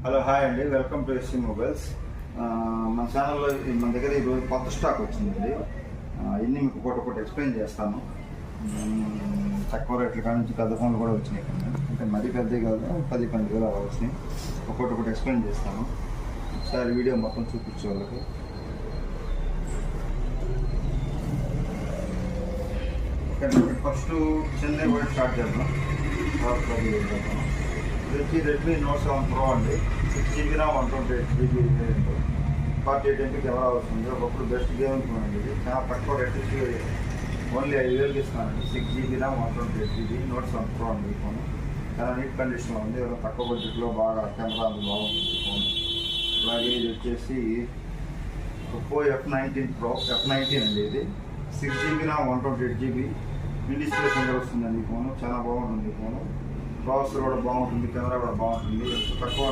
Hello hi అండి, welcome to SC mobiles. మన ఛానల్లో మన దగ్గర ఈరోజు కొత్త స్టాక్ వచ్చిందండి. ఇన్ని మీకు ఒకటి ఎక్స్ప్లెయిన్ చేస్తాను. తక్కువ రేట్లు కానీ నుంచి పెద్ద ఫోన్లు కూడా వచ్చినాయి, అంటే మరీ పెద్దవి కాదు, 10-12 వేలు అలా వచ్చినాయి. ఒకటి ఎక్స్ప్లెయిన్ చేస్తాను. ఒకసారి వీడియో మొత్తం చూపించే వాళ్ళకి. ఫస్ట్ చెన్నై కూడా స్టార్ట్ చేద్దాం. రెడ్మీ నోట్ 7 Pro అండి, 6GB RAM 128GB 48 MP camera వస్తుంది. ఒకప్పుడు బెస్ట్ గేమింగ్ ఫోన్ అండి. ఇది చాలా తక్కువ రేట్కి ఓన్లీ 5,000కి ఇస్తున్నానండి. 6GB RAM 128GB note 7 Pro అండి. ఈ ఫోన్ చాలా నీట్ కండిషన్లో ఉంది. తక్కువ బడ్జెట్లో బాగా కెమెరా బాగుంటుంది ఫోన్. అలాగే ఇది వచ్చేసి ఒప్పో F19 Pro F19 అండి. ఇది 6GB RAM 128GB display finger వస్తుందండి. ఈ ఫోన్ చాలా బాగుంటుంది. ఈ ఫోన్ ప్రాసెసర్ కూడా బాగుంటుంది, కెమెరా కూడా బాగుంటుంది. తక్కువ